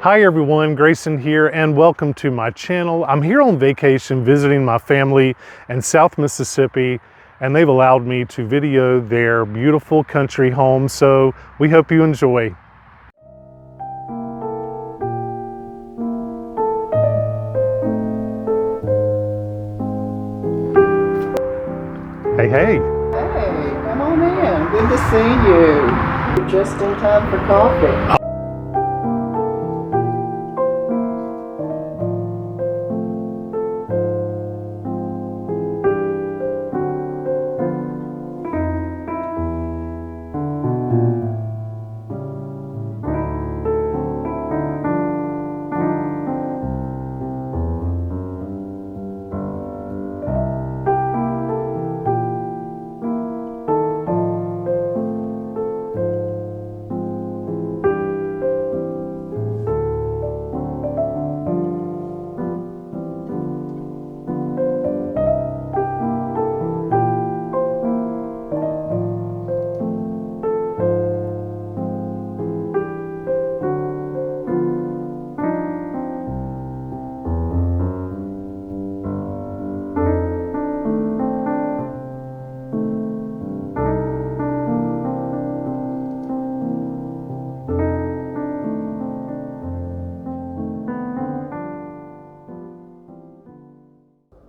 Hi everyone, Grayson here and welcome to my channel. I'm here on vacation visiting my family in South Mississippi, and they've allowed me to video their beautiful country home, so we hope you enjoy. Hey, hey. Hey, come on in. Good to see you. You're just in time for coffee.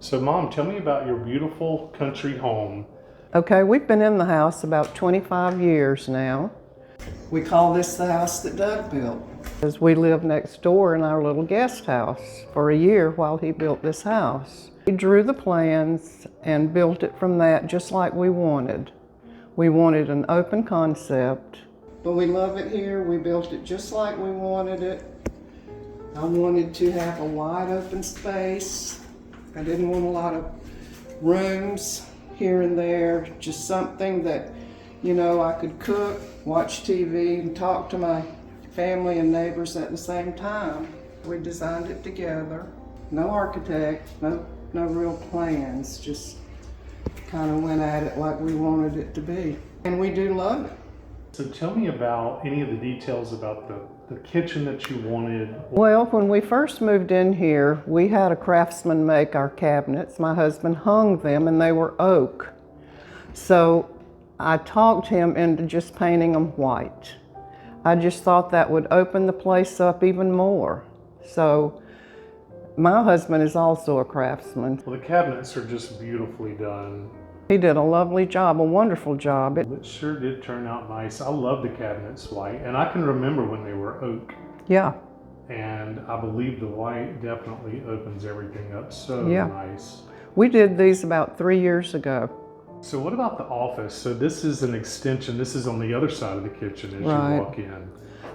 So Mom, tell me about your beautiful country home. Okay, we've been in the house about 25 years now. We call this the house that Doug built, because we lived next door in our little guest house for a year while he built this house. He drew the plans and built it from that just like we wanted. We wanted an open concept, but we love it here. We built it just like we wanted it. I wanted to have a wide open space. I didn't want a lot of rooms here and there, just something that, you know, I could cook, watch TV, and talk to my family and neighbors at the same time. We designed it together. No architect, no real plans, just kind of went at it like we wanted it to be. And we do love it. So tell me about any of the details about the kitchen that you wanted. Well, when we first moved in here, we had a craftsman make our cabinets. My husband hung them and they were oak. So I talked him into just painting them white. I just thought that would open the place up even more. So my husband is also a craftsman. Well, the cabinets are just beautifully done. He did a lovely job, a wonderful job. It sure did turn out nice. I love the cabinets white, and I can remember when they were oak. Yeah. And I believe the white definitely opens everything up so nice. We did these about 3 years ago. So what about the office? So this is an extension. This is on the other side of the kitchen as you walk in.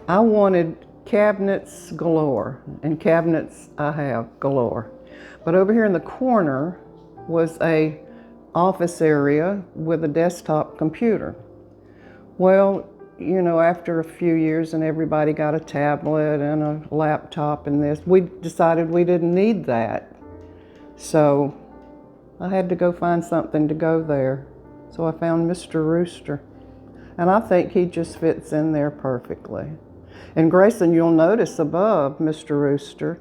I wanted cabinets galore, and cabinets I have galore. But over here in the corner was a office area with a desktop computer. Well, you know, after a few years and everybody got a tablet and a laptop and this, we decided we didn't need that. So I had to go find something to go there. So I found Mr. Rooster. And I think he just fits in there perfectly. And Grayson, you'll notice above Mr. Rooster,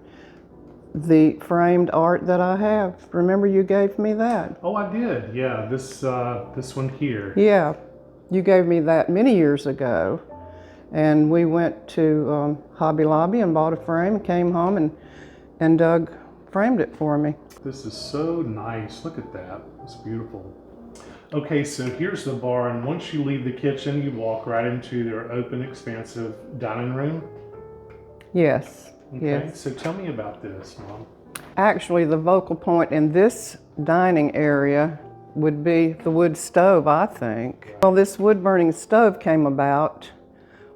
the framed art that I have. Remember you gave me that? Oh, I did. Yeah, this one here. Yeah, you gave me that many years ago. And we went to Hobby Lobby and bought a frame, came home, and Doug framed it for me. This is so nice. Look at that. It's beautiful. Okay, so here's the bar, and once you leave the kitchen, you walk right into their open, expansive dining room. Yes. Okay, yes. So tell me about this, Mom. Actually, the focal point in this dining area would be the wood stove, I think. Well, this wood-burning stove came about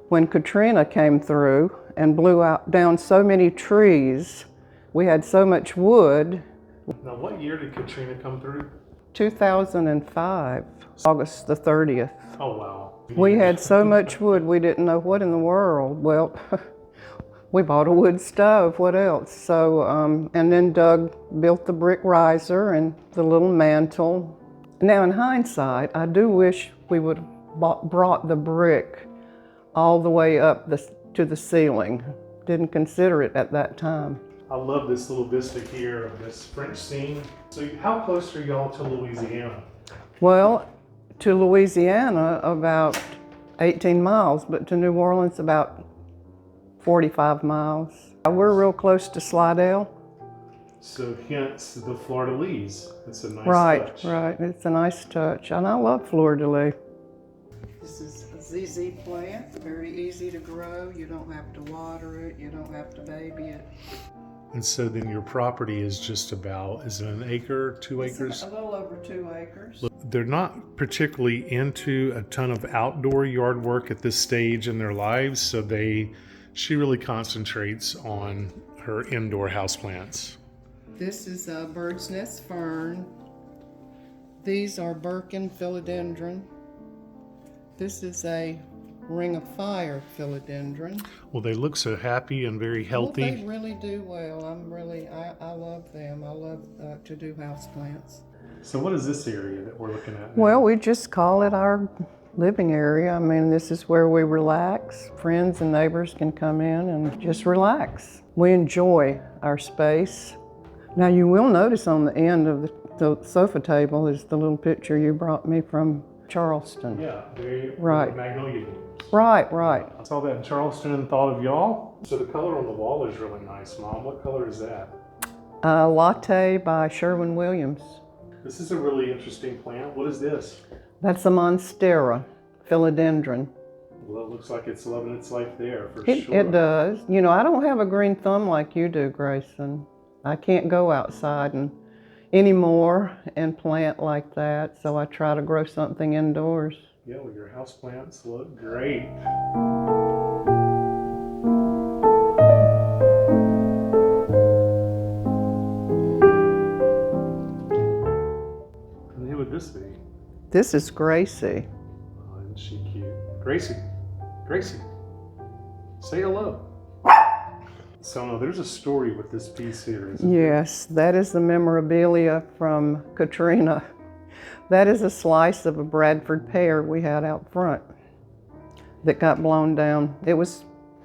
when Katrina came through and blew down so many trees. We had so much wood. Now, what year did Katrina come through? 2005, August the 30th. Oh, wow. We had so much wood, we didn't know what in the world. Well, we bought a wood stove, what else? So, and then Doug built the brick riser and the little mantle. Now in hindsight, I do wish we would have brought the brick all the way up to the ceiling, didn't consider it at that time. I love this little vista here of this French scene. So how close are y'all to Louisiana? Well, to Louisiana about 18 miles, but to New Orleans about 45 miles. We're real close to Slidell. So hence the fleur-de-lis. It's a nice touch. Right. It's a nice touch, and I love fleur-de-lis. This is a ZZ plant, very easy to grow. You don't have to water it, you don't have to baby it. And so then your property is just about, is it an acre, 2 acres? A little over 2 acres. They're not particularly into a ton of outdoor yard work at this stage in their lives, so she really concentrates on her indoor houseplants. This is a bird's nest fern. These are Birkin philodendron. This is a ring of fire philodendron. Well, they look so happy and very healthy. Well, they really do well. I love them. I love to do houseplants. So what is this area that we're looking at now? Well, we just call it our living area. I mean, this is where we relax. Friends and neighbors can come in and just relax. We enjoy our space. Now, you will notice on the end of the sofa table is the little picture you brought me from Charleston. Yeah, right. Magnolia. Right. I saw that in Charleston and thought of y'all. So the color on the wall is really nice, Mom. What color is that? Latte by Sherwin-Williams. This is a really interesting plant. What is this? That's a Monstera philodendron. Well, it looks like it's loving its life there, for It sure. It does. You know, I don't have a green thumb like you do, Grayson. I can't go outside anymore and plant like that, so I try to grow something indoors. Yeah, well, your houseplants look great. And who would this be? This is Gracie. Oh, isn't she cute? Gracie, say hello. So no, there's a story with this piece here, isn't there? Yes, that is the memorabilia from Katrina. That is a slice of a Bradford pear we had out front that got blown down. It was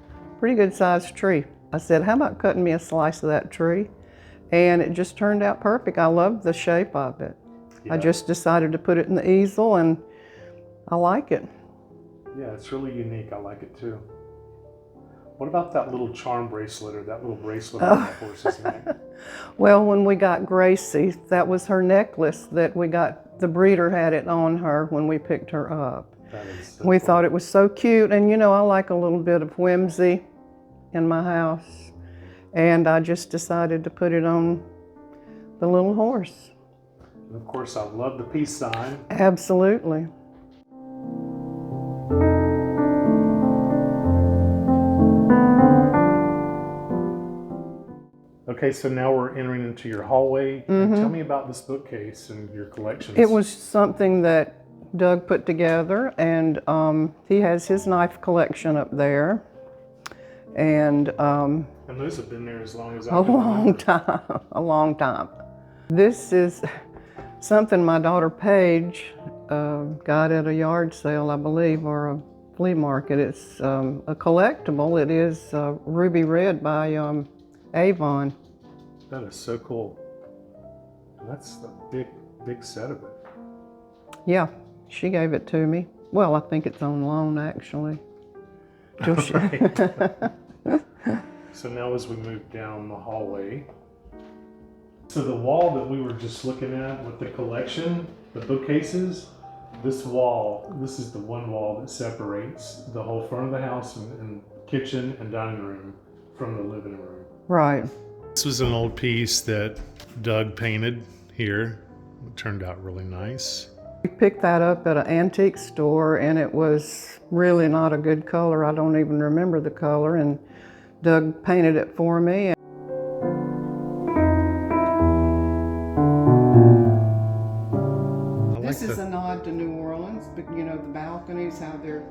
a pretty good sized tree. I said, how about cutting me a slice of that tree? And it just turned out perfect. I love the shape of it. Yeah. I just decided to put it in the easel, and I like it. Yeah, it's really unique. I like it too. What about that little charm bracelet or that little bracelet on the horse's neck? Well, when we got Gracie, that was her necklace that we got, the breeder had it on her when we picked her up. That is so We cool. thought it was so cute, and you know, I like a little bit of whimsy in my house. And I just decided to put it on the little horse. And of course, I love the peace sign. Absolutely. Okay, so now we're entering into your hallway. And tell me about this bookcase and your collections. It was something that Doug put together, and he has his knife collection up there. And And those have been there as long as I a can long remember. time, a long time. This is something my daughter Paige got at a yard sale, I believe, or a flea market. It's a collectible. It is Ruby Red by Avon. That is so cool. And that's the big set of it. Yeah, she gave it to me. Well, I think it's on loan, actually. Till she- So now as we move down the hallway, so the wall that we were just looking at with the collection, the bookcases, this is the one wall that separates the whole front of the house and kitchen and dining room from the living room. Right. This was an old piece that Doug painted here. It turned out really nice. We picked that up at an antique store, and it was really not a good color. I don't even remember the color, and Doug painted it for me. This is a nod to New Orleans, but you know, the balconies, how they're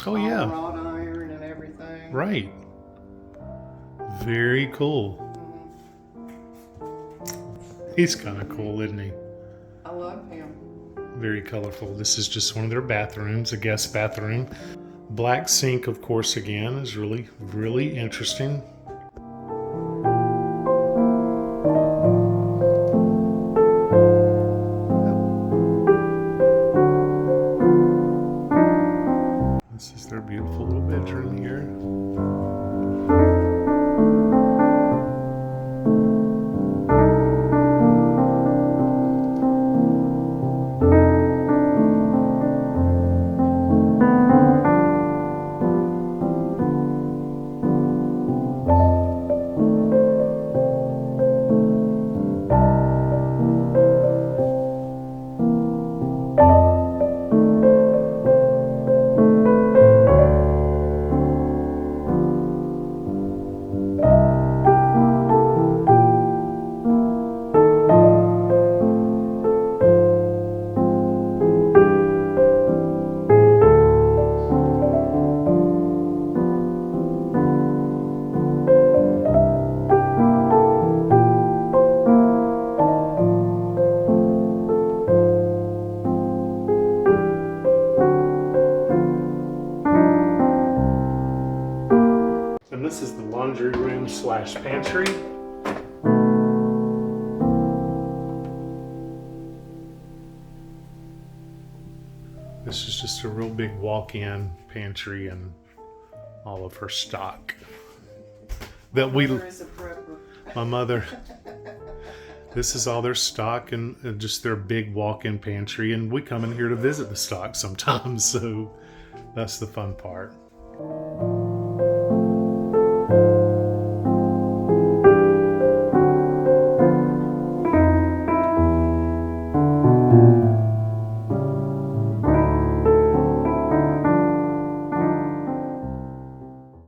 Oh yeah, wrought iron and everything. right. Very cool. He's kind of cool, isn't he? I love him. Very colorful. This is just one of their bathrooms, a guest bathroom. Black sink, of course, again, is really, really interesting. room slash pantry. This is just a real big walk-in pantry and all of her stock that my mother, this is all their stock and just their big walk-in pantry, and we come in here to visit the stock sometimes, so that's the fun part.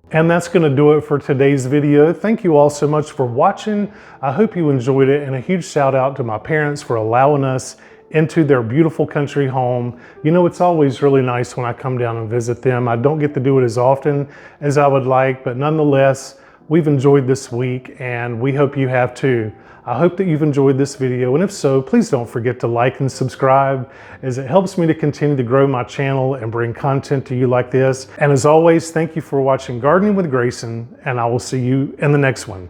And that's going to do it for today's video. Thank you all so much for watching. I hope you enjoyed it, and a huge shout out to my parents for allowing us into their beautiful country home. You know, it's always really nice when I come down and visit them. I don't get to do it as often as I would like, but nonetheless, we've enjoyed this week and we hope you have too. I hope that you've enjoyed this video, and if so, please don't forget to like and subscribe, as it helps me to continue to grow my channel and bring content to you like this. And as always, thank you for watching Gardening with Grayson, and I will see you in the next one.